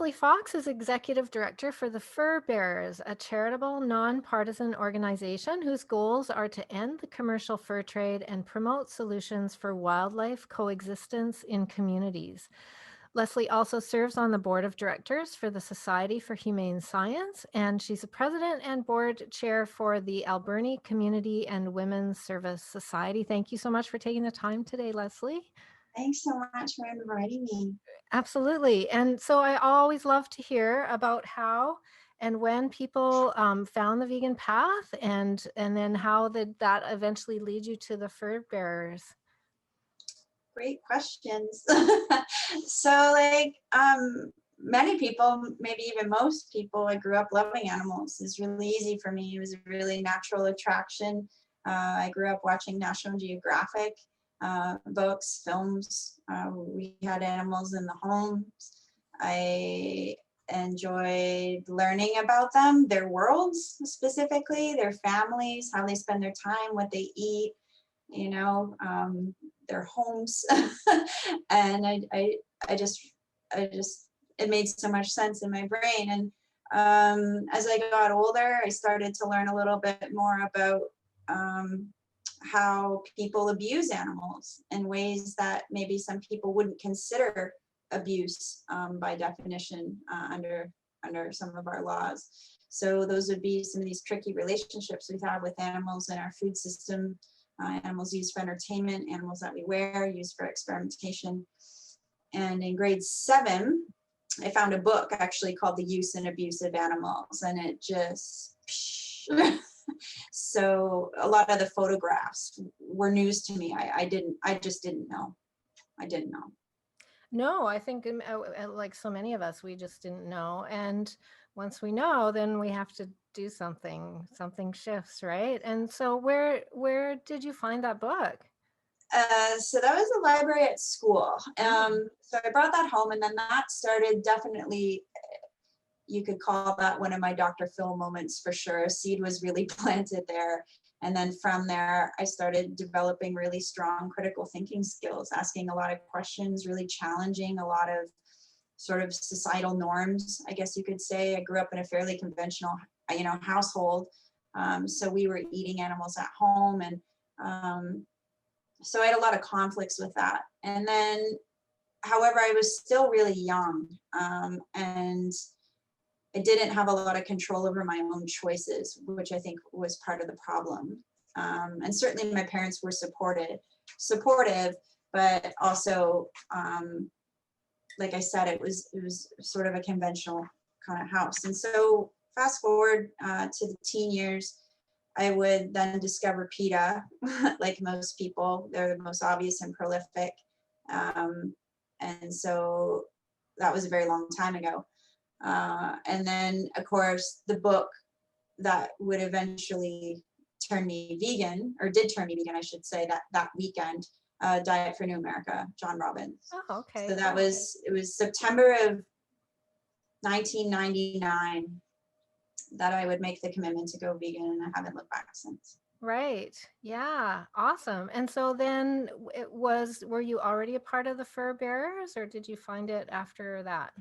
Lesley Fox is Executive Director for the Fur Bearers, a charitable, non-partisan organization whose goals are to end the commercial fur trade and promote solutions for wildlife coexistence in communities. Lesley also serves on the board of directors for the Society for Humane Science, and she's a president and board chair for the Alberni Community and Women's Service Society. Thank you so much for taking the time today, Lesley. Thanks so much for inviting me. Absolutely. And so I always love to hear about how and when people found the vegan path, and then how did that eventually lead you to the fur bearers? Great questions. So many people, maybe even most people, I grew up loving animals. It's really easy for me. It was a really natural attraction. I grew up watching National Geographic books, films. We had animals in the homes. I enjoyed learning about them, their worlds specifically, their families, how they spend their time, what they eat, you know, their homes. And I just, it made so much sense in my brain. And as I got older, I started to learn a little bit more about how people abuse animals in ways that maybe some people wouldn't consider abuse by definition under some of our laws. So those would be some of these tricky relationships we have with animals in our food system, animals used for entertainment, animals that we wear, used for experimentation. And in grade 7, I found a book actually called The Use and Abuse of Animals, and it just so a lot of the photographs were news to me. I just didn't know. I didn't know. No, I think like so many of us, we just didn't know. And once we know, then we have to do something. Something shifts, right? And so where did you find that book? So that was the library at school. So I brought that home, and then that started definitely, you could call that one of my Dr. Phil moments for sure. A seed was really planted there. And then from there, I started developing really strong critical thinking skills, asking a lot of questions, really challenging a lot of sort of societal norms, I guess you could say. I grew up in a fairly conventional, household. So we were eating animals at home. And so I had a lot of conflicts with that. And then, however, I was still really young. And I didn't have a lot of control over my own choices, which I think was part of the problem. And certainly my parents were supportive, but also, like I said, it was sort of a conventional kind of house. And so fast forward to the teen years, I would then discover Peta, like most people. They're the most obvious and prolific. And so that was a very long time ago. And then, of course, the book that would eventually turn me vegan, or did turn me vegan, I should say, that weekend, Diet for New America, John Robbins. Oh, okay. So it was September of 1999 that I would make the commitment to go vegan, and I haven't looked back since. Right. Yeah. Awesome. And so then were you already a part of the fur bearers, or did you find it after that?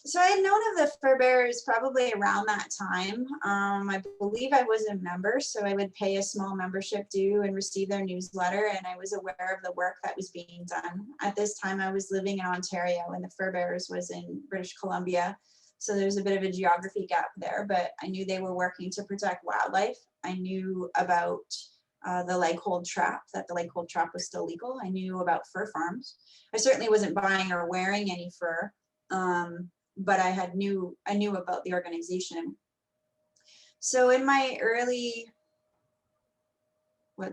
So I had known of the fur bearers probably around that time. I believe I was a member, so I would pay a small membership due and receive their newsletter, and I was aware of the work that was being done. At this time, I was living in Ontario, and the fur bearers was in British Columbia. So there's a bit of a geography gap there, but I knew they were working to protect wildlife. I knew about the leg hold trap, that the leg hold trap was still legal. I knew about fur farms. I certainly wasn't buying or wearing any fur. But I knew about the organization. So in my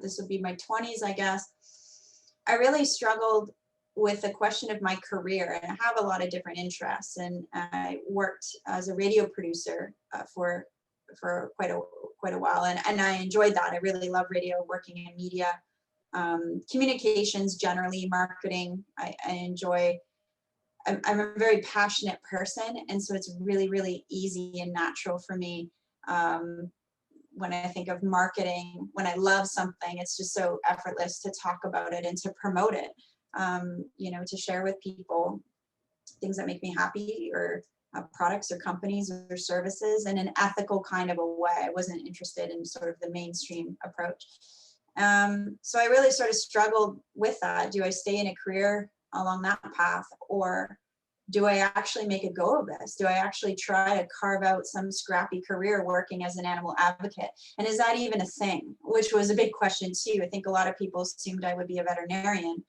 this would be my 20s, I guess, I really struggled with the question of my career, and I have a lot of different interests. And I worked as a radio producer for quite a while, and I enjoyed that. I really love radio, working in media, communications generally, marketing. I enjoy. I'm a very passionate person, and so it's really, really easy and natural for me when I think of marketing. When I love something, it's just so effortless to talk about it and to promote it, to share with people things that make me happy, or products or companies or services in an ethical kind of a way. I wasn't interested in sort of the mainstream approach. So I really sort of struggled with that. Do I stay in a career along that path, or do I actually make a go of this? Do I actually try to carve out some scrappy career working as an animal advocate? And is that even a thing? Which was a big question too. I think a lot of people assumed I would be a veterinarian.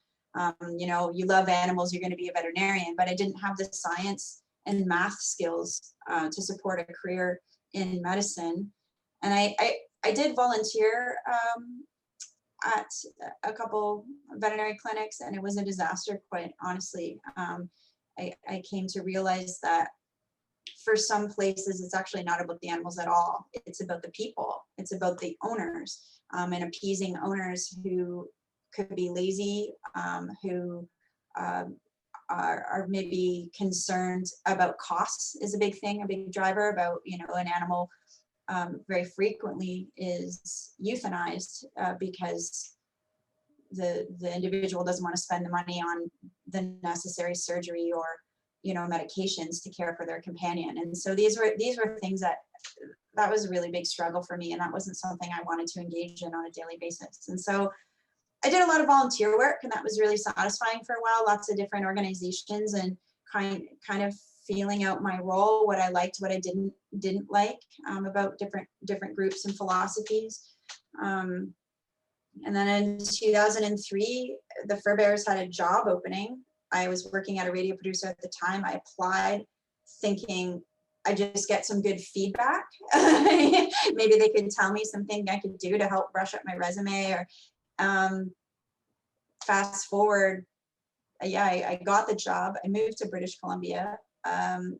You know, you love animals, you're going to be a veterinarian, but I didn't have the science and math skills to support a career in medicine. And I did volunteer at a couple veterinary clinics, and it was a disaster, quite honestly. I came to realize that for some places, it's actually not about the animals at all. It's about the people. It's about the owners, and appeasing owners who could be lazy, who are maybe concerned about costs is a big thing, a big driver about, you know, an animal very frequently is euthanized because the individual doesn't want to spend the money on the necessary surgery or, you know, medications to care for their companion. And so these were things that was a really big struggle for me, and that wasn't something I wanted to engage in on a daily basis. And so I did a lot of volunteer work, and that was really satisfying for a while, lots of different organizations, and kind of feeling out my role, what I liked, what I didn't like about different groups and philosophies. And then in 2003, the Fur Bearers had a job opening. I was working at a radio producer at the time. I applied thinking I just get some good feedback. Maybe they could tell me something I could do to help brush up my resume. Or fast forward, yeah, I got the job. I moved to British Columbia.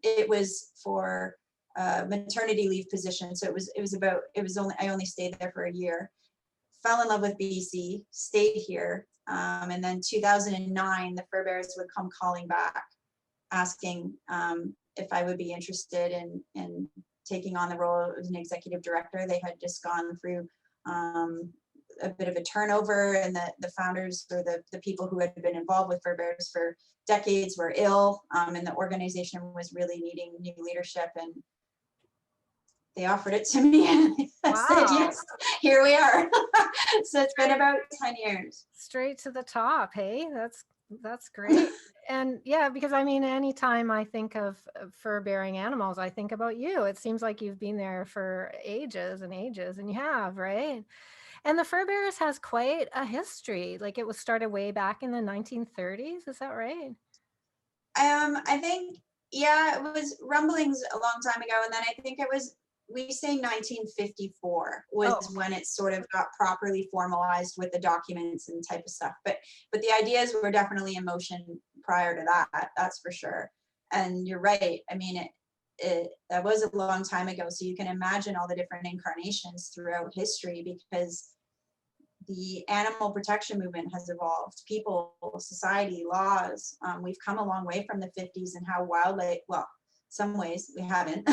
It was for maternity leave position. So I only stayed there for a year. Fell in love with BC, stayed here. And then 2009, the Fur Bearers would come calling back, asking if I would be interested in taking on the role as an executive director. They had just gone through a bit of a turnover, and the founders, or the people who had been involved with Fur Bearers for decades, were ill, and the organization was really needing new leadership. And they offered it to me, and I said yes. Here we are. So it's been about 10 years. Straight to the top. Hey, that's great. And yeah, because I mean, anytime I think of fur-bearing animals, I think about you. It seems like you've been there for ages and ages, and you have, right? And the Fur Bearers has quite a history. Like, it was started way back in the 1930s. Is that right? I think, yeah, it was rumblings a long time ago. And then I think it was, we say 1954 was when it sort of got properly formalized with the documents and type of stuff. But the ideas were definitely in motion prior to that, that's for sure. And you're right. I mean, that was a long time ago. So you can imagine all the different incarnations throughout history, because the animal protection movement has evolved. People, society, laws. We've come a long way from the 50s, and how wildlife, well, some ways we haven't,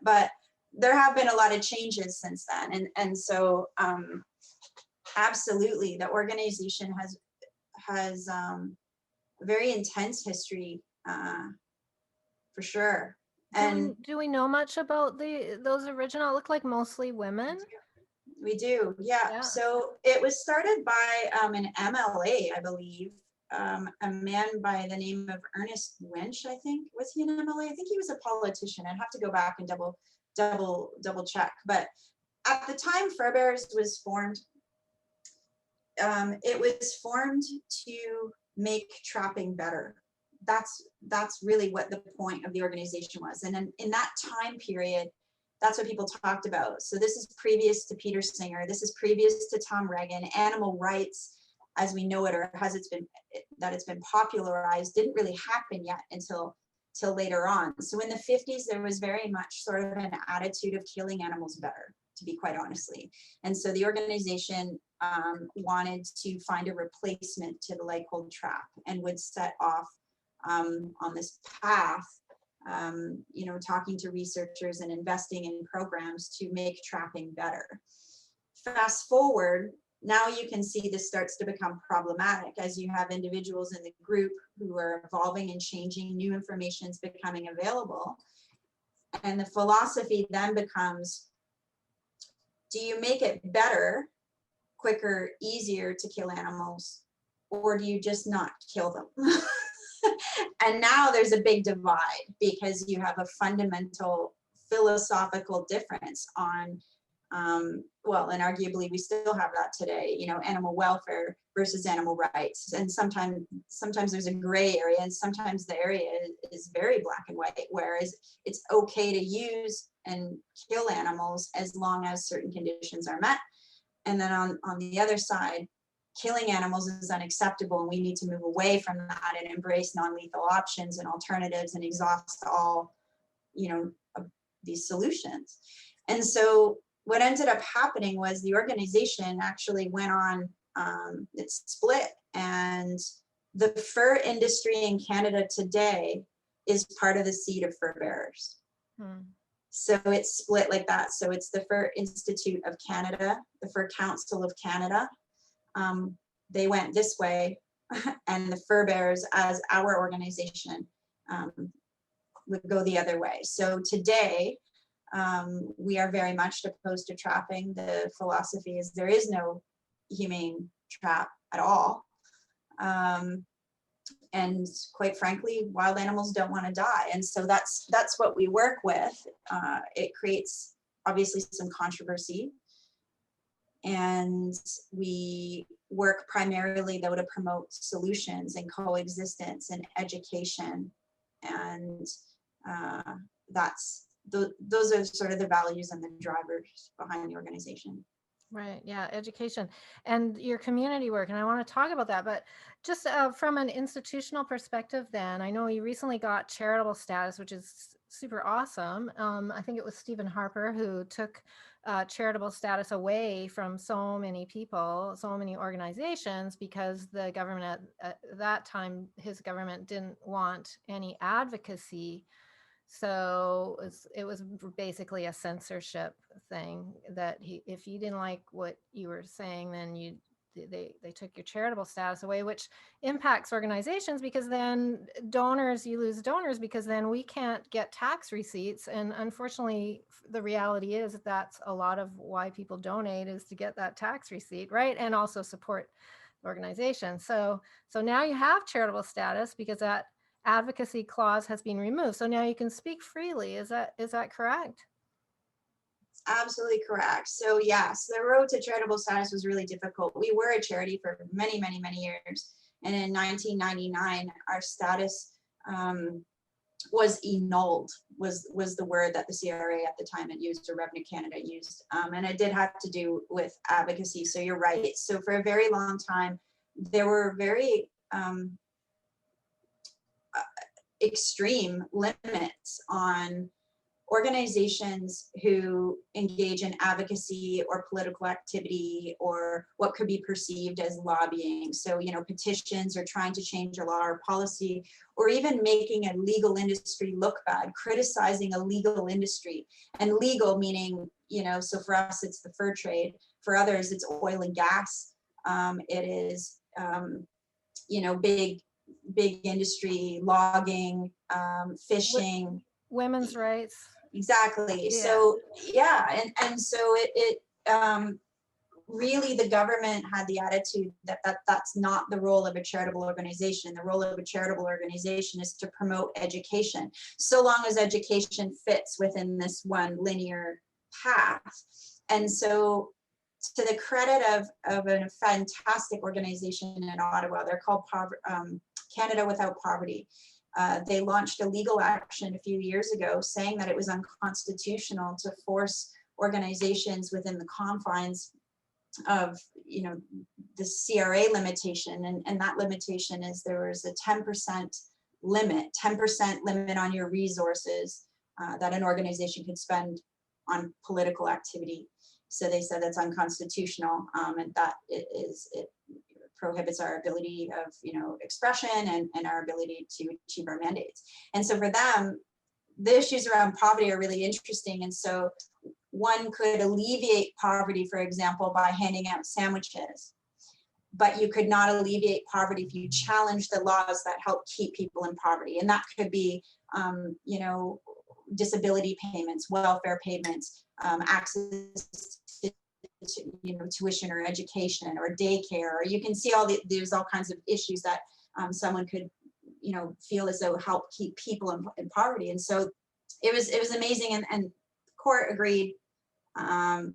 but there have been a lot of changes since then. And so absolutely, the organization has a very intense history, for sure. And do we know much about those original? Look like mostly women. We do, yeah. So it was started by an MLA, I believe, a man by the name of Ernest Winch, I think. Was he an MLA? I think he was a politician. I'd have to go back and double check. But at the time Fur Bearers was formed, it was formed to make trapping better. That's really what the point of the organization was. And in that time period, that's what people talked about. So this is previous to Peter Singer. This is previous to Tom Regan. Animal rights, as we know it, or it's been popularized, didn't really happen yet until later on. So in the 50s, there was very much sort of an attitude of killing animals better, to be quite honestly. And so the organization wanted to find a replacement to the leg-hold trap, and would set off on this path, talking to researchers and investing in programs to make trapping better. Fast forward, now you can see this starts to become problematic as you have individuals in the group who are evolving and changing, new information is becoming available. And the philosophy then becomes, do you make it better, quicker, easier to kill animals, or do you just not kill them? And now there's a big divide because you have a fundamental philosophical difference on, well, and arguably we still have that today, you know, animal welfare versus animal rights. And sometimes there's a gray area, and sometimes the area is very black and white, whereas it's okay to use and kill animals as long as certain conditions are met. And then on the other side, killing animals is unacceptable, and we need to move away from that and embrace non-lethal options and alternatives and exhaust all, you know, these solutions. And so what ended up happening was the organization actually went on, it split, and the fur industry in Canada today is part of the Seed of Fur Bearers. So it's split like that. So it's the Fur Institute of Canada, the Fur Council of Canada. They went this way, and the Fur Bearers, as our organization, would go the other way. So today, we are very much opposed to trapping. The philosophy is there is no humane trap at all. And quite frankly, wild animals don't want to die. And so that's what we work with. It creates obviously some controversy. And we work primarily though to promote solutions and coexistence and education. And those are sort of the values and the drivers behind the organization. Right. Yeah. Education and your community work. And I want to talk about that, but just from an institutional perspective, then I know you recently got charitable status, which is super awesome. I think it was Stephen Harper who took charitable status away from so many people, so many organizations, because the government at that time, his government didn't want any advocacy. So it was basically a censorship thing that if you didn't like what you were saying, then they took your charitable status away, which impacts organizations, because then you lose donors, because then we can't get tax receipts. And unfortunately, the reality is that's a lot of why people donate, is to get that tax receipt, right? And also support the organization. So now you have charitable status because that advocacy clause has been removed. So now you can speak freely. Is that correct? Absolutely correct. So yes, the road to charitable status was really difficult. We were a charity for many, many, many years. And in 1999, our status was annulled, was the word that the CRA at the time had used, or Revenue Canada used. And it did have to do with advocacy. So you're right. So for a very long time, there were very extreme limits on organizations who engage in advocacy or political activity, or what could be perceived as lobbying. So, you know, petitions, or trying to change a law or policy, or even making a legal industry look bad, criticizing a legal industry. And legal meaning, you know, so for us, it's the fur trade. For others, it's oil and gas. It is, you know, big industry, logging, fishing. Women's rights. Exactly. Yeah. So yeah, and so it really, the government had the attitude that that's not the role of a charitable organization. The role of a charitable organization is to promote education, so long as education fits within this one linear path. And so, to the credit of a fantastic organization in Ottawa, they're called Canada Without Poverty. They launched a legal action a few years ago saying that it was unconstitutional to force organizations within the confines of, you know, the CRA limitation. And that limitation is there was a 10% limit on your resources that an organization could spend on political activity. So they said that's unconstitutional, and that it prohibits our ability of, you know, expression and our ability to achieve our mandates. And so for them, the issues around poverty are really interesting. And so one could alleviate poverty, for example, by handing out sandwiches. But you could not alleviate poverty if you challenge the laws that help keep people in poverty. And that could be, you know, disability payments, welfare payments, access to, you know, tuition or education or daycare, or you can see there's all kinds of issues that someone could, you know, feel as though help keep people in poverty. And so it was amazing, and the court agreed, and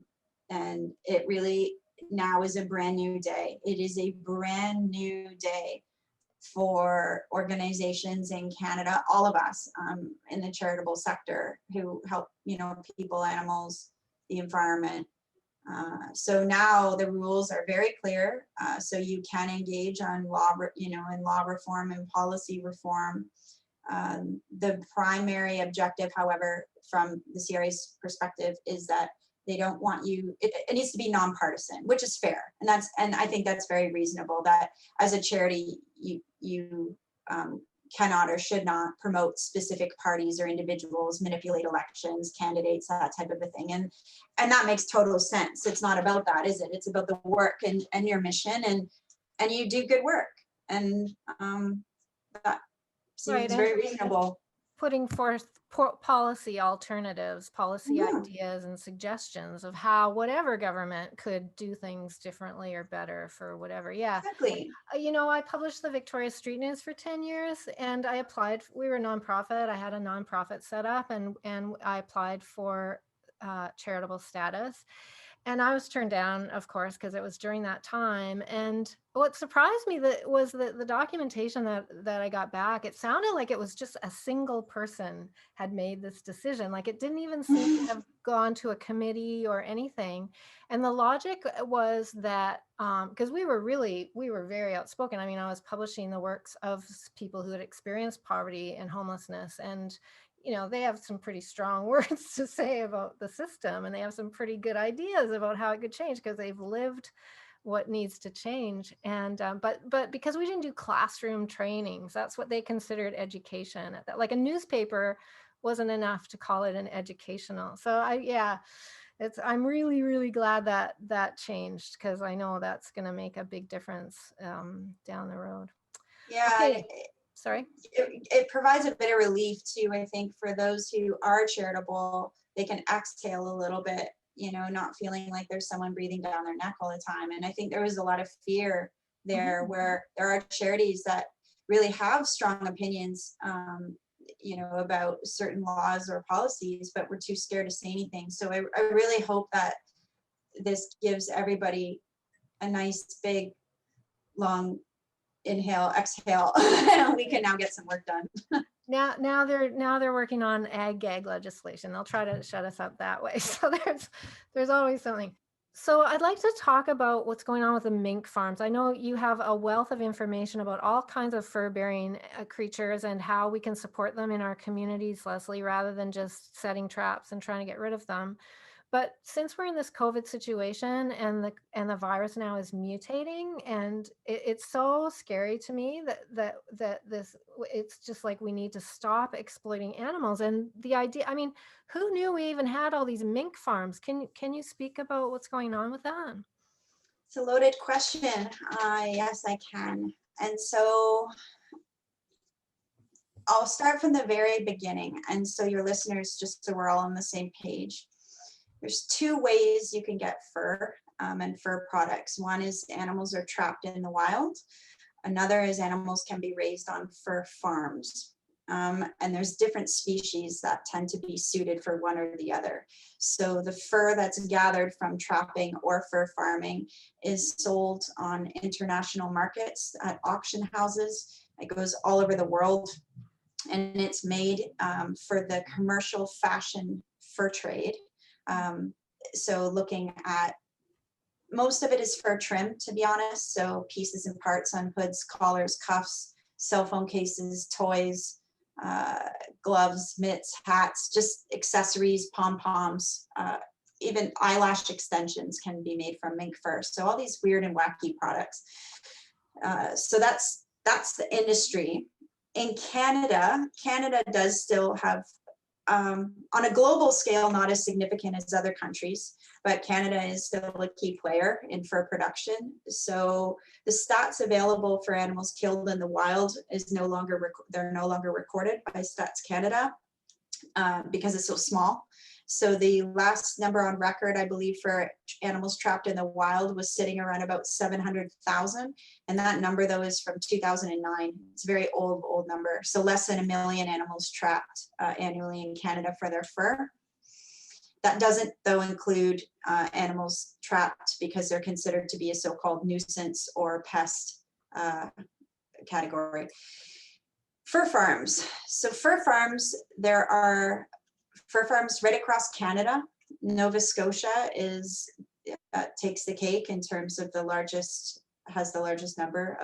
it really now is a brand new day. It is a brand new day for organizations in Canada, all of us in the charitable sector who help, you know, people, animals, the environment. So now the rules are very clear. So you can engage on law, you know, in law reform and policy reform. The primary objective, however, from the CRA's perspective, is that they don't want you, it needs to be nonpartisan, which is fair. And I think that's very reasonable, that as a charity, you cannot or should not promote specific parties or individuals, manipulate elections, candidates, that type of a thing. And that makes total sense. It's not about that, is it? It's about the work and your mission, and you do good work. And that seems Right, very reasonable. Putting forth policy alternatives, policy ideas and suggestions of how whatever government could do things differently or better for whatever. Yeah. Exactly. You know, I published the Victoria Street News for 10 years, and I applied. We were a nonprofit. I had a nonprofit set up, and I applied for charitable status. And I was turned down, of course, because it was during that time. And what surprised me was that the documentation that I got back, it sounded like it was just a single person had made this decision. Like it didn't even seem to have gone to a committee or anything. And the logic was that, because we were very outspoken. I mean, I was publishing the works of people who had experienced poverty and homelessness, and you know, they have some pretty strong words to say about the system, and they have some pretty good ideas about how it could change because they've lived what needs to change. And but because we didn't do classroom trainings, that's what they considered education at that. Like a newspaper wasn't enough to call it an educational. So I'm really, really glad that changed, because I know that's going to make a big difference down the road. Yeah. Okay. Sorry. It provides a bit of relief too, I think, for those who are charitable. They can exhale a little bit, you know, not feeling like there's someone breathing down their neck all the time. And I think there was a lot of fear there, where there are charities that really have strong opinions, you know, about certain laws or policies, but we're too scared to say anything. So I really hope that this gives everybody a nice big long inhale, exhale. We can now get some work done. Now they're working on ag-gag legislation. They'll try to shut us up that way. So there's always something. So I'd like to talk about what's going on with the mink farms. I know you have a wealth of information about all kinds of fur-bearing creatures and how we can support them in our communities, Lesley, rather than just setting traps and trying to get rid of them. But since we're in this COVID situation and the virus now is mutating, and it's so scary to me that this, it's just like we need to stop exploiting animals. And the idea, I mean, who knew we even had all these mink farms? Can you speak about what's going on with that? It's a loaded question. Yes, I can. And so I'll start from the very beginning. And so your listeners, just so we're all on the same page. There's two ways you can get fur and fur products. One is animals are trapped in the wild. Another is animals can be raised on fur farms. And there's different species that tend to be suited for one or the other. So the fur that's gathered from trapping or fur farming is sold on international markets at auction houses. It goes all over the world. And it's made for the commercial fashion fur trade. So looking at, most of it is fur trim, to be honest. So pieces and parts on hoods, collars, cuffs, cell phone cases, toys, gloves, mitts, hats, just accessories, pom-poms, even eyelash extensions can be made from mink fur. So all these weird and wacky products. So that's the industry. In Canada, Canada does still have on a global scale, not as significant as other countries, but Canada is still a key player in fur production. So the stats available for animals killed in the wild is they're no longer recorded by Stats Canada because it's so small. So the last number on record, I believe, for animals trapped in the wild was sitting around about 700,000. And that number, though, is from 2009. It's a very old number. So less than 1 million animals trapped annually in Canada for their fur. That doesn't, though, include animals trapped because they're considered to be a so-called nuisance or pest category. Fur farms. So fur farms, there are fur farms right across Canada. Nova Scotia takes the cake in terms of has the largest number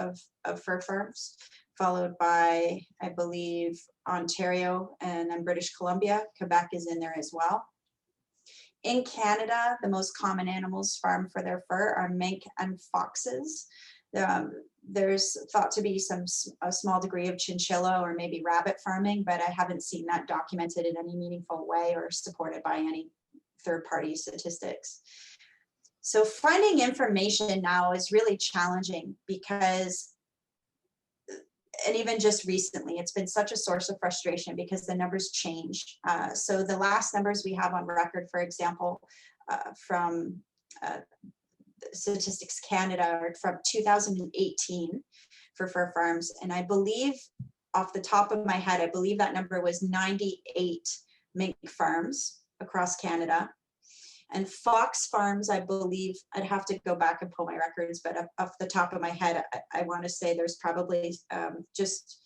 of fur farms, followed by, I believe, Ontario and then British Columbia. Quebec is in there as well. In Canada, the most common animals farmed for their fur are mink and foxes. There's thought to be a small degree of chinchilla or maybe rabbit farming, but I haven't seen that documented in any meaningful way or supported by any third-party statistics. So finding information now is really challenging because, and even just recently, it's been such a source of frustration because the numbers change. So the last numbers we have on record, for example, from Statistics Canada are from 2018 for fur farms. And I believe, off the top of my head, I believe that number was 98 mink farms across Canada. And fox farms, I believe, I'd have to go back and pull my records, but off the top of my head, I want to say there's probably just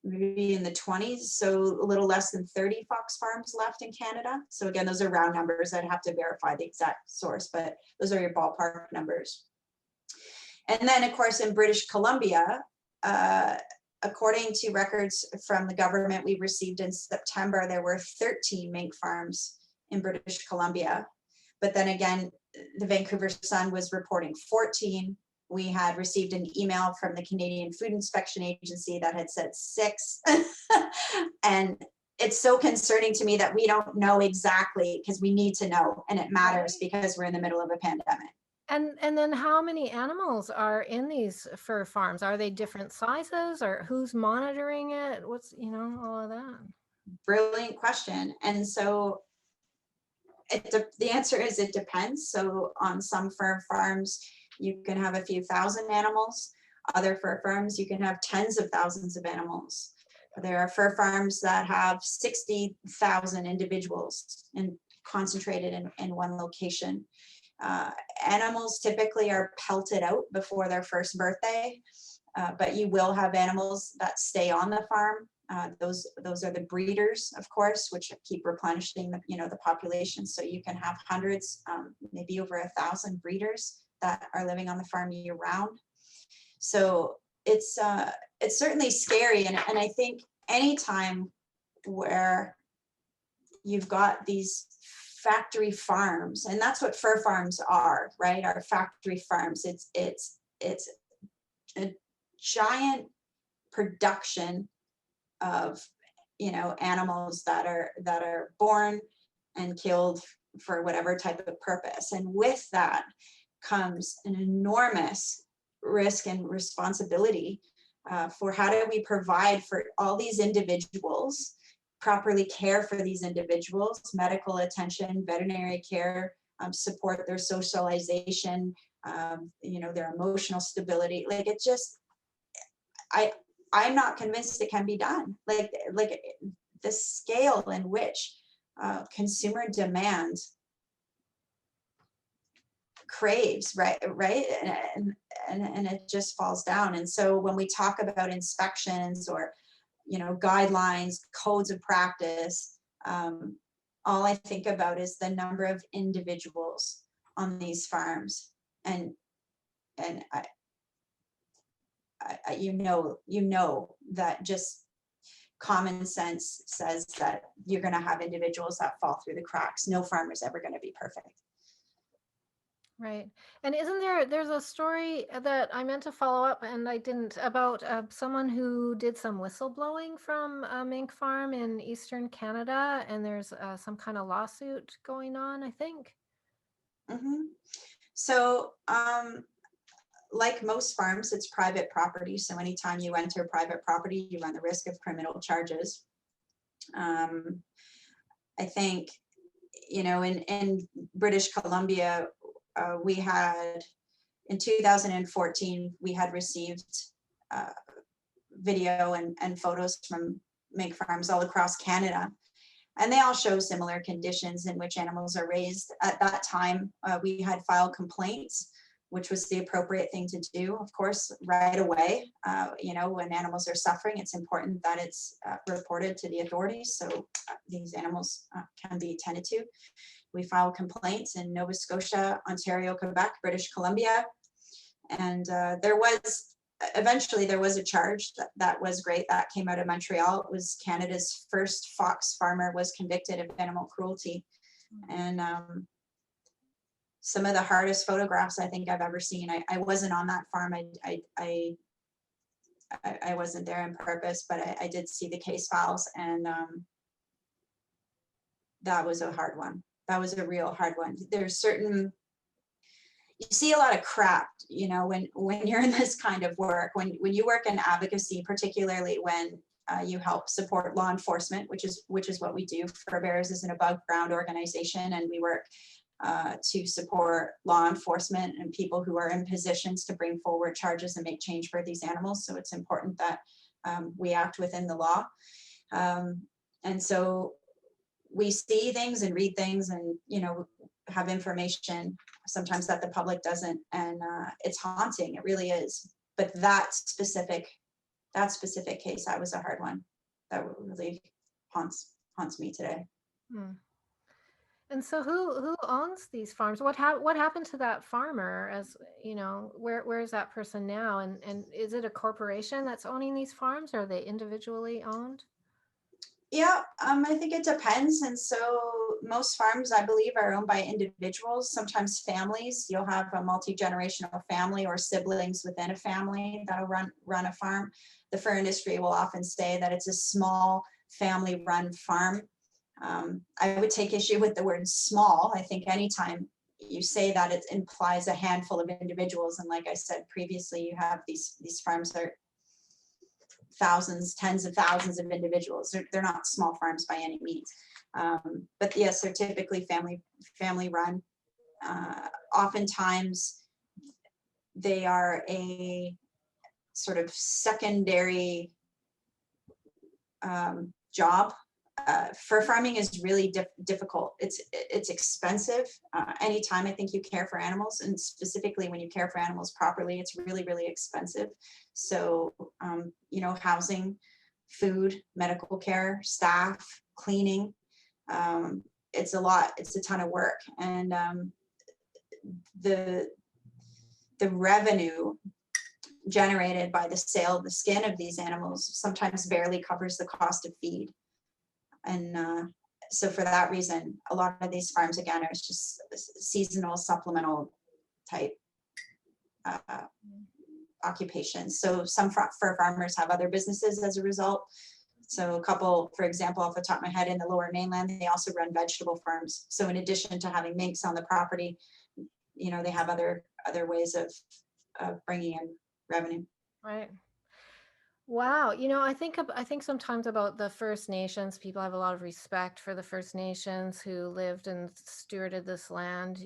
maybe in the 20s, so a little less than 30 fox farms left in Canada. So again, those are round numbers. I'd have to verify the exact source, but those are your ballpark numbers. And then, of course, in British Columbia, according to records from the government we received in September, there were 13 mink farms in British Columbia. But then again, the Vancouver Sun was reporting 14. We had received an email from the Canadian Food Inspection Agency that had said 6. And it's so concerning to me that we don't know exactly, because we need to know, and it matters because we're in the middle of a pandemic. And then how many animals are in these fur farms? Are they different sizes, or who's monitoring it? What's, all of that? Brilliant question. And so the answer is it depends. So on some fur farms, you can have a few thousand animals. Other fur farms, you can have tens of thousands of animals. There are fur farms that have 60,000 individuals concentrated in one location. Animals typically are pelted out before their first birthday, but you will have animals that stay on the farm. Those are the breeders, of course, which keep replenishing the population. So you can have hundreds, maybe over 1,000 breeders that are living on the farm year round. So it's certainly scary, and I think anytime where you've got these factory farms, and that's what fur farms are, right? Our factory farms. It's a giant production of animals that are born and killed for whatever type of purpose, and with that comes an enormous risk and responsibility for how do we provide for all these individuals, properly care for these individuals, medical attention, veterinary care, support their socialization, their emotional stability. Like, it just, I'm not convinced it can be done. Like the scale in which consumer demand craves, right, and it just falls down. And so when we talk about inspections or guidelines, codes of practice, all I think about is the number of individuals on these farms, and that just common sense says that you're going to have individuals that fall through the cracks. No farmer is ever going to be perfect. Right. And there's a story that I meant to follow up and I didn't, about someone who did some whistleblowing from a mink farm in Eastern Canada, and there's some kind of lawsuit going on, I think. Mhm. So, like most farms, it's private property. So anytime you enter private property, you run the risk of criminal charges. Um, I think, in British Columbia, we had, in 2014, we had received uh, video and photos from mink farms all across Canada. And they all show similar conditions in which animals are raised. At that time, we had filed complaints, which was the appropriate thing to do, of course, right away. When animals are suffering, it's important that it's reported to the authorities so these animals can be tended to. We filed complaints in Nova Scotia, Ontario, Quebec, British Columbia, and eventually there was a charge that was great that came out of Montreal. It was Canada's first fox farmer was convicted of animal cruelty. And some of the hardest photographs I think I've ever seen. I wasn't on that farm. I wasn't there on purpose, but I did see the case files, and that was a hard one. That was a real hard one. There's certain, you see a lot of crap, when you're in this kind of work, when you work in advocacy, particularly when you help support law enforcement, which is what we do. Fur Bearers is an above ground organization, and we work to support law enforcement and people who are in positions to bring forward charges and make change for these animals. So it's important that we act within the law. And so we see things and read things and, have information sometimes that the public doesn't. And it's haunting. It really is. But that specific case, that was a hard one. That really haunts me today. Hmm. And so who owns these farms? What happened to that farmer? As where is that person now? And is it a corporation that's owning these farms, or are they individually owned? Yeah, I think it depends. And so most farms, I believe, are owned by individuals, sometimes families. You'll have a multi-generational family or siblings within a family that'll run a farm. The fur industry will often say that it's a small family-run farm. I would take issue with the word small. I think anytime you say that, it implies a handful of individuals. And like I said previously, you have these farms that are thousands, tens of thousands of individuals. They're not small farms by any means. But yes, they're typically family run. Oftentimes they are a sort of secondary job. Fur farming is really difficult. It's expensive. Anytime I think you care for animals, and specifically when you care for animals properly, it's really, really expensive. So, housing, food, medical care, staff, cleaning, it's a lot. It's a ton of work. And the revenue generated by the sale of the skin of these animals sometimes barely covers the cost of feed. And so for that reason, a lot of these farms, again, are just seasonal, supplemental type occupations. So some fur farmers have other businesses as a result. So a couple, for example, off the top of my head, in the Lower Mainland, they also run vegetable farms. So in addition to having minks on the property, they have other ways of bringing in revenue. Right. Wow. I think sometimes about the First Nations. People have a lot of respect for the First Nations who lived and stewarded this land,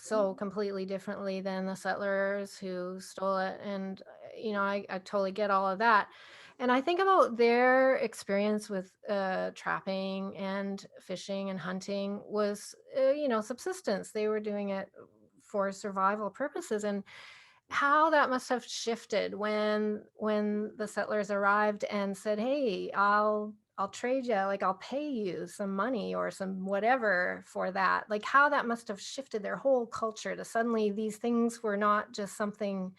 so completely differently than the settlers who stole it. And, I totally get all of that. And I think about their experience with trapping and fishing and hunting was, subsistence. They were doing it for survival purposes. And how that must have shifted when the settlers arrived and said, hey, I'll trade you, like I'll pay you some money or some whatever for that. Like how that must have shifted their whole culture to suddenly these things were not just something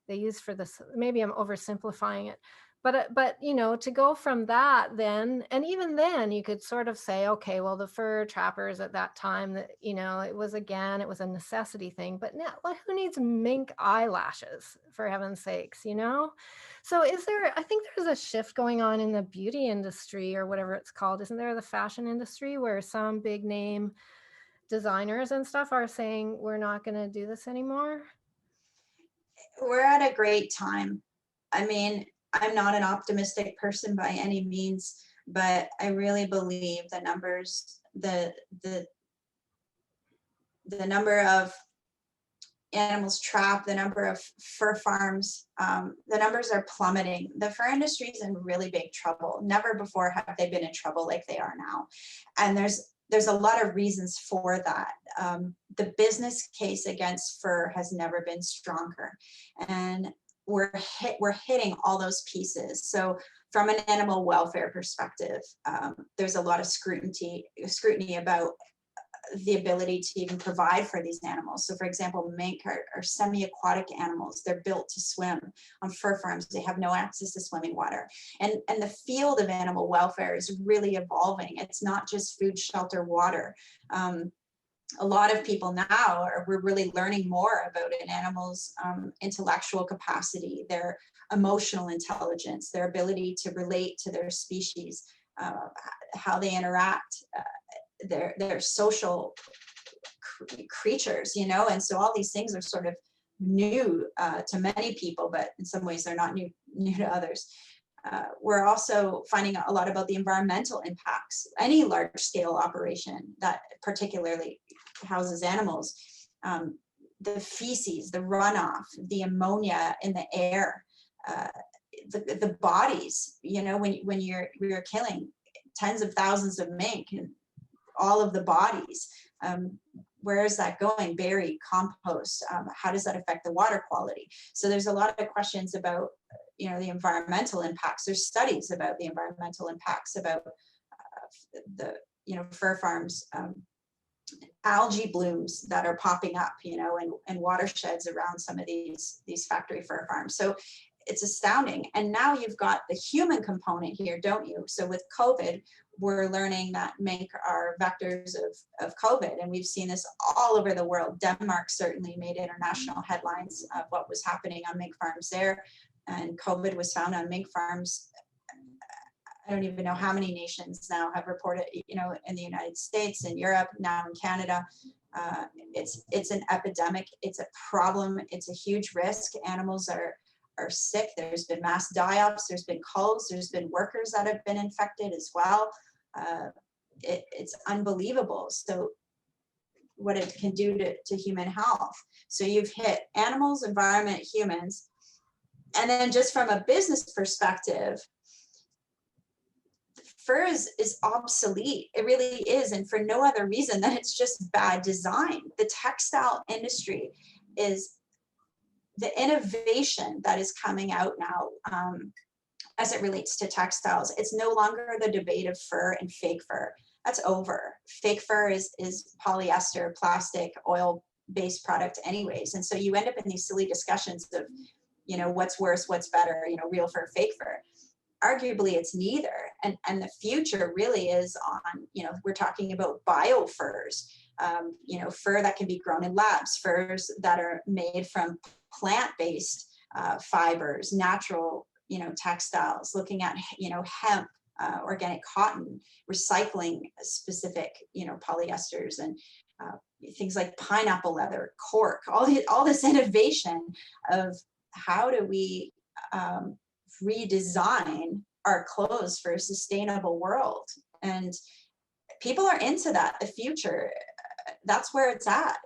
they used for this. Maybe I'm oversimplifying it, But you know, to go from that then, and even then you could sort of say, okay, well, the fur trappers at that time, that, you know, it was a necessity thing. But now, like, who needs mink eyelashes, for heaven's sakes, you know? So I think there's a shift going on in the beauty industry, or whatever it's called, isn't there, the fashion industry, where some big name designers and stuff are saying we're not going to do this anymore? We're at a great time. I mean, I'm not an optimistic person by any means, but I really believe the numbers, the number of animals trapped, the number of fur farms, the numbers are plummeting. The fur industry is in really big trouble. Never before have they been in trouble like they are now. And there's a lot of reasons for that. The business case against fur has never been stronger. And we're hitting all those pieces. So from an animal welfare perspective, there's a lot of scrutiny about the ability to even provide for these animals. So for example, mink are semi-aquatic animals. They're built to swim. On fur farms, they have no access to swimming water. And the field of animal welfare is really evolving. It's not just food, shelter, water. A lot of people now we're really learning more about an animal's intellectual capacity, their emotional intelligence, their ability to relate to their species, how they interact, their social creatures, you know. And so all these things are sort of new to many people, but in some ways they're not new to others. We're also finding out a lot about the environmental impacts. Any large scale operation that particularly houses animals, the feces, the runoff, the ammonia in the air, the bodies, you know, when you're killing tens of thousands of mink, and all of the bodies, where is that going? Buried, compost, how does that affect the water quality? So there's a lot of questions about, you know, the environmental impacts. There's studies about the environmental impacts about the, you know, fur farms, algae blooms that are popping up, you know, and watersheds around some of these factory fur farms. So it's astounding. And now you've got the human component here, don't you? So with COVID, we're learning that mink are vectors of COVID, and we've seen this all over the world. Denmark certainly made international headlines of what was happening on mink farms there, and COVID was found on mink farms. I don't even know how many nations now have reported, you know, in the United States, in Europe, now in Canada. It's an epidemic. It's a problem. It's a huge risk. Animals are sick. There's been mass die-offs. There's been culls. There's been workers that have been infected as well. It's unbelievable. So what it can do to human health. So you've hit animals, environment, humans. And then just from a business perspective, fur is obsolete. It really is. And for no other reason than it's just bad design. The textile industry is the innovation that is coming out now as it relates to textiles. It's no longer the debate of fur and fake fur. That's over. Fake fur is polyester, plastic, oil-based product anyways. And so you end up in these silly discussions of, you know, what's worse, what's better, you know, real fur, fake fur. Arguably it's neither. And the future really is on, you know, we're talking about bio furs, you know, fur that can be grown in labs, furs that are made from plant-based fibers, natural, you know, textiles, looking at, you know, hemp, organic cotton, recycling specific, you know, polyesters, and things like pineapple leather, cork, all this innovation of how do we redesign our clothes for a sustainable world. And people are into that. The future, that's where it's at.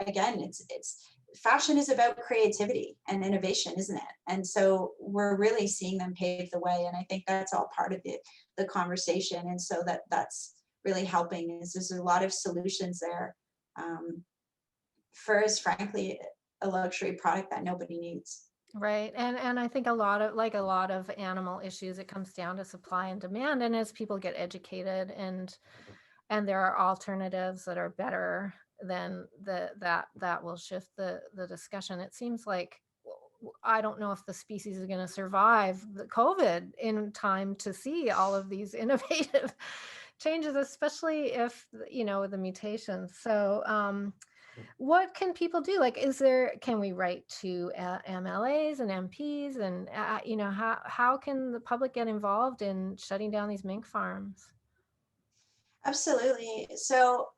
Again, it's fashion is about creativity and innovation, isn't it? And so we're really seeing them pave the way. And I think that's all part of the conversation. And so that's really helping. Is there's a lot of solutions there. Fur is frankly a luxury product that nobody needs. Right. And I think a lot of animal issues, it comes down to supply and demand. And as people get educated and there are alternatives that are better, then that will shift the discussion. It seems like I don't know if the species is going to survive the COVID in time to see all of these innovative changes, especially if, the mutations. So, what can people do? Like, can we write to MLAs and MPs, and how can the public get involved in shutting down these mink farms? Absolutely. So,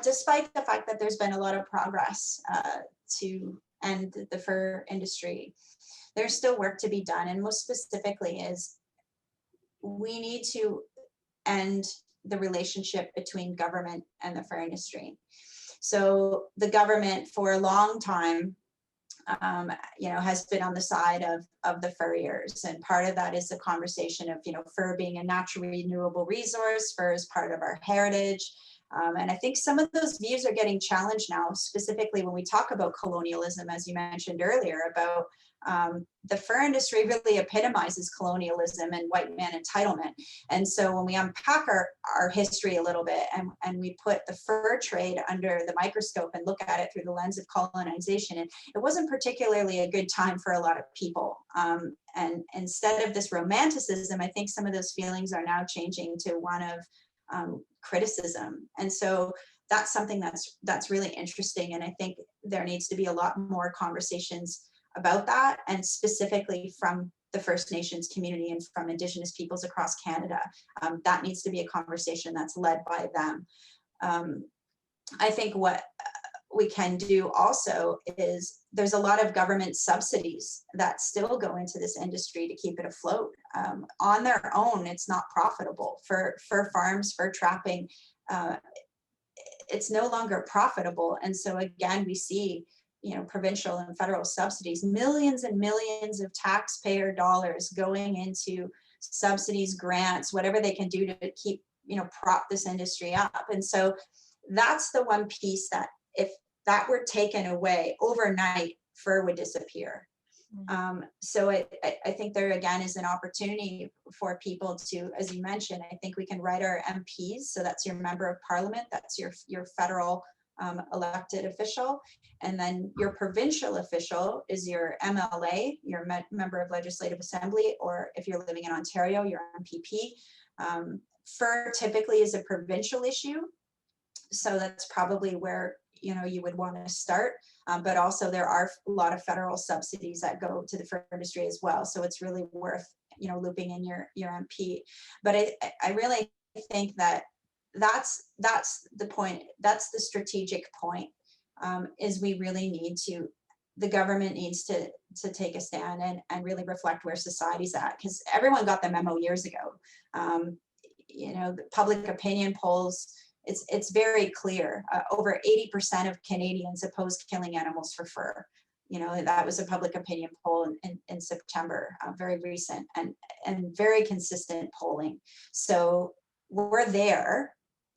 despite the fact that there's been a lot of progress to end the fur industry, there's still work to be done. And most specifically is we need to end the relationship between government and the fur industry. So the government for a long time, has been on the side of the furriers. And part of that is the conversation of, fur being a natural renewable resource, fur is part of our heritage. And I think some of those views are getting challenged now, specifically when we talk about colonialism, as you mentioned earlier, about the fur industry really epitomizes colonialism and white man entitlement. And so when we unpack our history a little bit and we put the fur trade under the microscope and look at it through the lens of colonization, it wasn't particularly a good time for a lot of people. And instead of this romanticism, I think some of those feelings are now changing to one of criticism. And so that's something that's really interesting. And I think there needs to be a lot more conversations about that, and specifically from the First Nations community and from Indigenous peoples across Canada. That needs to be a conversation that's led by them. I think what we can do also is there's a lot of government subsidies that still go into this industry to keep it afloat. On their own, it's not profitable. For farms, for trapping, it's no longer profitable. And so again, we see provincial and federal subsidies, millions and millions of taxpayer dollars going into subsidies, grants, whatever they can do to keep, prop this industry up. And so that's the one piece that if that were taken away overnight, fur would disappear. So I think there again is an opportunity for people to, as you mentioned, I think we can write our MPs. So that's your member of parliament, that's your federal elected official. And then your provincial official is your MLA, your member of Legislative Assembly, or if you're living in Ontario, your MPP. Fur typically is a provincial issue. So that's probably where you would want to start. But also there are a lot of federal subsidies that go to the fur industry as well. So it's really worth, looping in your MP. But I really think that that's the point. That's the strategic point, is we really need to, the government needs to take a stand and really reflect where society's at, because everyone got the memo years ago. The public opinion polls, it's very clear. Over 80% of Canadians oppose killing animals for fur. That was a public opinion poll in September, very recent and very consistent polling. So we're there.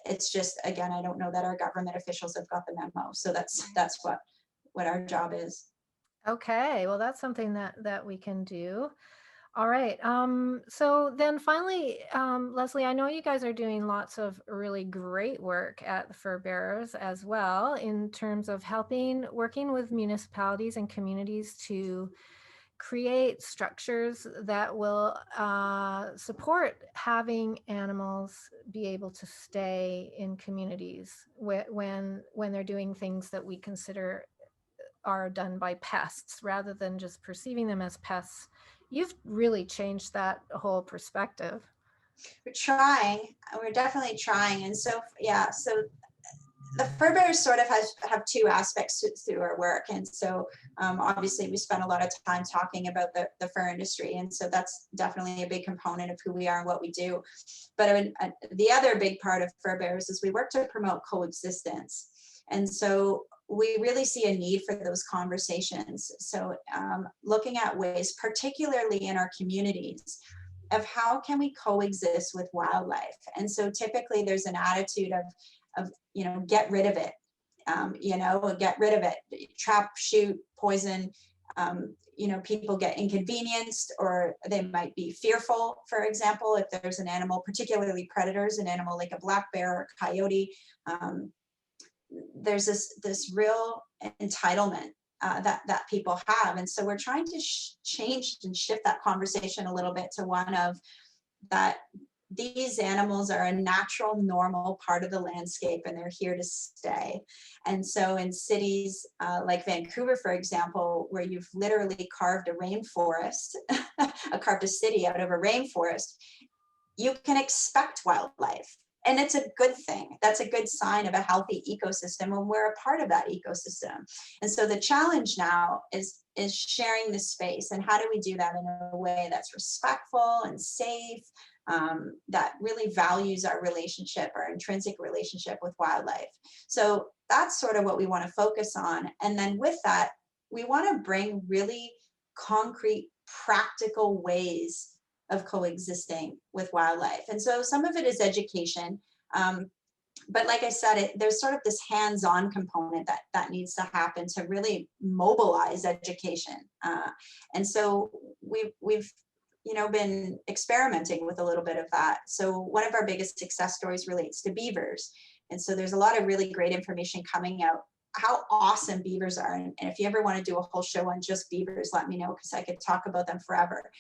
It's just, again, I don't know that our government officials have got the memo. So that's what our job is. Okay, well, that's something that we can do. All right. So then finally, Lesley, I know you guys are doing lots of really great work at the Fur Bearers as well, in terms of working with municipalities and communities to create structures that will support having animals be able to stay in communities when they're doing things that we consider are done by pests, rather than just perceiving them as pests. You've really changed that whole perspective. We're definitely trying. And so, yeah, so the Fur Bearers sort of have two aspects through our work. And so obviously we spend a lot of time talking about the fur industry. And so that's definitely a big component of who we are and what we do. But the other big part of Fur Bearers is we work to promote coexistence. And so we really see a need for those conversations. So looking at ways, particularly in our communities, of how can we coexist with wildlife. And so typically there's an attitude of get rid of it, get rid of it, trap, shoot, poison. People get inconvenienced, or they might be fearful. For example, if there's an animal, particularly predators, an animal like a black bear or coyote, there's this real entitlement that people have. And so we're trying to change and shift that conversation a little bit to one of that these animals are a natural, normal part of the landscape, and they're here to stay. And so in cities like Vancouver, for example, where you've literally carved a rainforest, carved a city out of a rainforest, you can expect wildlife. And it's a good thing. That's a good sign of a healthy ecosystem, and we're a part of that ecosystem. And so the challenge now is sharing the space. And how do we do that in a way that's respectful and safe, that really values our relationship, our intrinsic relationship with wildlife? So that's sort of what we want to focus on. And then with that, we want to bring really concrete, practical ways of coexisting with wildlife. And so some of it is education. But like I said, there's sort of this hands-on component that needs to happen to really mobilize education. And so we've been experimenting with a little bit of that. So one of our biggest success stories relates to beavers. And so there's a lot of really great information coming out how awesome beavers are. And if you ever want to do a whole show on just beavers, let me know, because I could talk about them forever.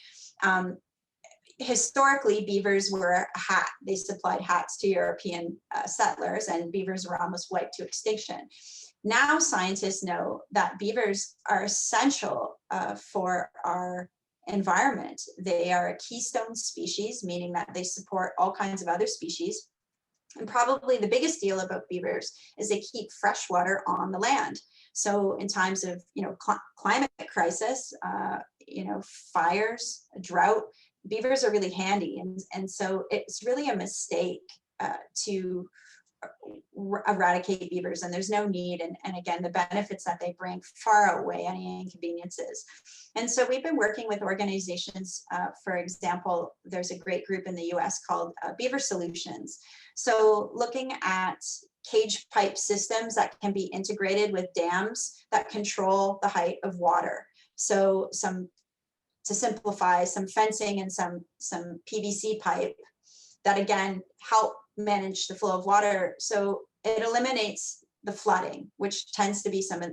Historically, beavers were a hat. They supplied hats to European settlers, and beavers were almost wiped to extinction. Now scientists know that beavers are essential for our environment. They are a keystone species, meaning that they support all kinds of other species. And probably the biggest deal about beavers is they keep fresh water on the land. So in times of climate crisis, fires, drought, beavers are really handy. And so it's really a mistake to eradicate beavers, and there's no need. And again, the benefits that they bring far outweigh any inconveniences. And so we've been working with organizations. For example, there's a great group in the US called Beaver Solutions. So looking at cage pipe systems that can be integrated with dams that control the height of water. So to simplify, some fencing and some PVC pipe that again help manage the flow of water. So it eliminates the flooding, which tends to be some of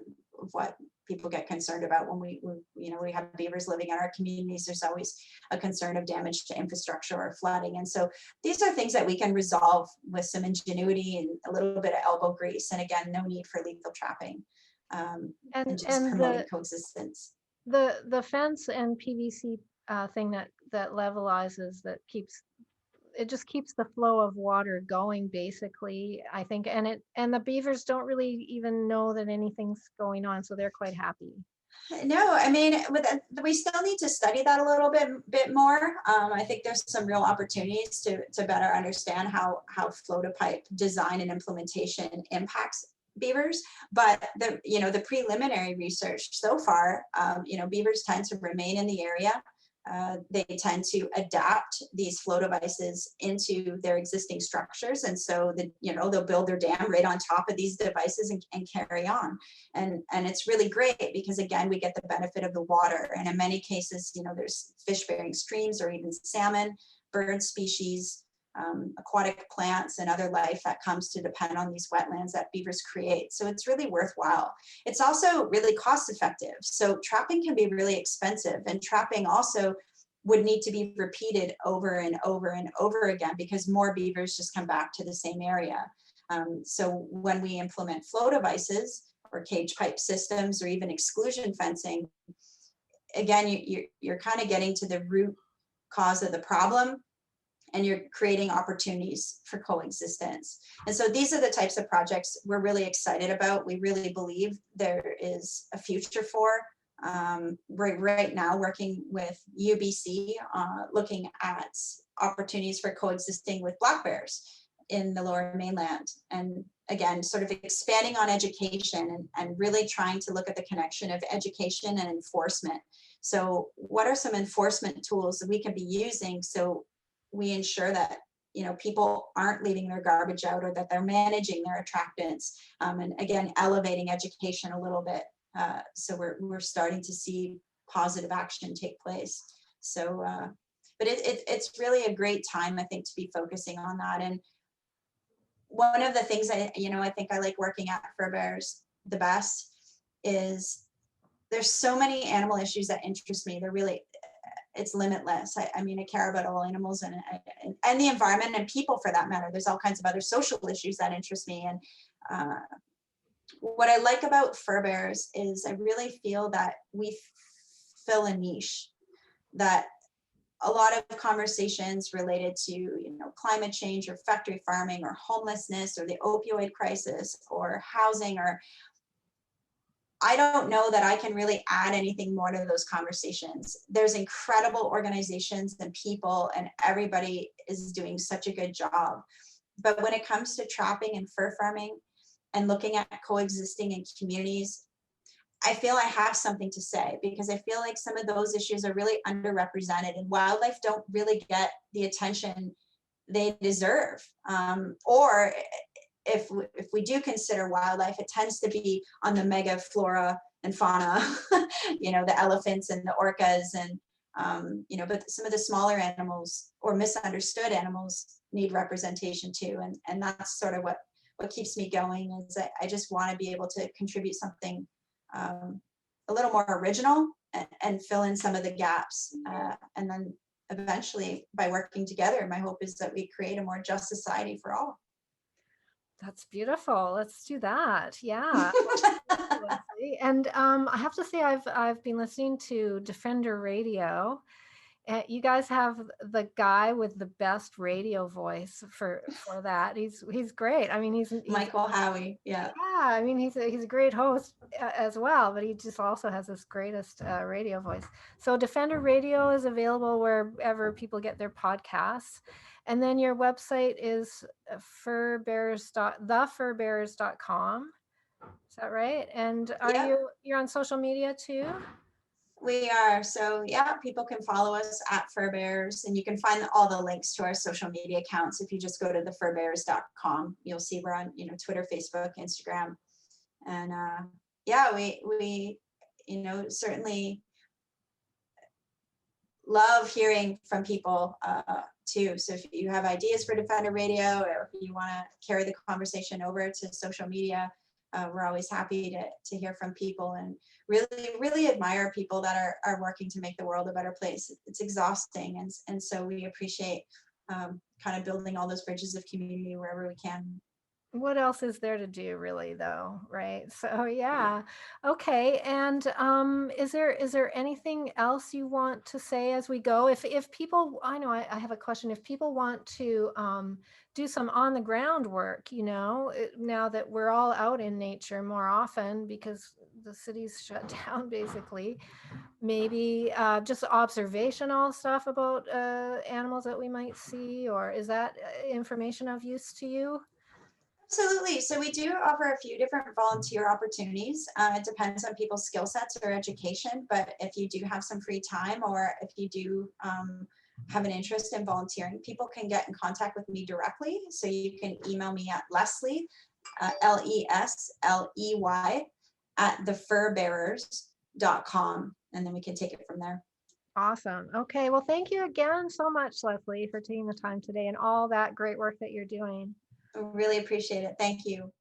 what people get concerned about when we have beavers living in our communities. There's always a concern of damage to infrastructure or flooding. And so these are things that we can resolve with some ingenuity and a little bit of elbow grease. And again, no need for lethal trapping, and just promoting coexistence. The fence and PVC thing that levelizes, that just keeps the flow of water going, basically, I think. And the beavers don't really even know that anything's going on, so they're quite happy. No, I mean, we still need to study that a little bit more. I think there's some real opportunities to better understand how flow to pipe design and implementation impacts beavers. But the preliminary research so far, beavers tend to remain in the area. They tend to adapt these flow devices into their existing structures, and so they'll build their dam right on top of these devices and carry on. And it's really great because again, we get the benefit of the water, and in many cases, there's fish-bearing streams or even salmon, bird species, aquatic plants, and other life that comes to depend on these wetlands that beavers create. So it's really worthwhile. It's also really cost effective. So trapping can be really expensive, and trapping also would need to be repeated over and over and over again because more beavers just come back to the same area. So when we implement flow devices or cage pipe systems or even exclusion fencing, again, you're kind of getting to the root cause of the problem, and you're creating opportunities for coexistence. And so these are the types of projects we're really excited about. We really believe there is a future for. We're right now working with UBC, looking at opportunities for coexisting with black bears in the Lower Mainland. And again, sort of expanding on education and really trying to look at the connection of education and enforcement. So what are some enforcement tools that we can be using so we ensure that people aren't leaving their garbage out, or that they're managing their attractants, and again, elevating education a little bit. So we're starting to see positive action take place. So, but it's really a great time, I think, to be focusing on that. And one of the things I think I like working at Fur Bears the best is there's so many animal issues that interest me. They're really, it's limitless. I mean, I care about all animals and the environment and people for that matter. There's all kinds of other social issues that interest me. And what I like about fur bearers is I really feel that we fill a niche, that a lot of conversations related to, you know, climate change or factory farming or homelessness or the opioid crisis or housing, or I don't know that I can really add anything more to those conversations. There's incredible organizations and people, and everybody is doing such a good job. But when it comes to trapping and fur farming and looking at coexisting in communities, I feel I have something to say, because I feel like some of those issues are really underrepresented and wildlife don't really get the attention they deserve. Or if we do consider wildlife, it tends to be on the mega flora and fauna, you know, the elephants and the orcas and, you know, but some of the smaller animals or misunderstood animals need representation too. And that's sort of what keeps me going, is I just want to be able to contribute something a little more original and fill in some of the gaps. And then eventually, by working together, my hope is that we create a more just society for all. That's beautiful. Let's do that. Yeah. And I have to say, I've been listening to Defender Radio. You guys have the guy with the best radio voice for that. He's great. I mean, he's Michael Howie. Yeah. Yeah, I mean, he's a great host as well, but he just also has this greatest radio voice. So Defender Radio is available wherever people get their podcasts. And then your website is thefurbearers.com. Is that right? And you're on social media too? We are. So yeah, people can follow us at Fur Bearers, and you can find all the links to our social media accounts. If you just go to thefurbearers.com, you'll see we're on, you know, Twitter, Facebook, Instagram. And yeah, we, you know, certainly love hearing from people too. So if you have ideas for Defender Radio, or if you want to carry the conversation over to social media, we're always happy to hear from people, and really admire people that are working to make the world a better place. It's exhausting, and so we appreciate kind of building all those bridges of community wherever we can. What else is there to do, really, though, right? So yeah. Okay. And is there anything else you want to say as we go? If people, I know I have a question. If people want to do some on the ground work, you know, now that we're all out in nature more often because the city's shut down, basically, maybe just observational stuff about animals that we might see, or is that information of use to you? Absolutely. So we do offer a few different volunteer opportunities. It depends on people's skill sets or education, but if you do have some free time, or if you do have an interest in volunteering, people can get in contact with me directly. So you can email me at Lesley, Lesley, at thefurbearers.com, and then we can take it from there. Awesome. Okay. Well, thank you again so much, Lesley, for taking the time today and all that great work that you're doing. I really appreciate it. Thank you.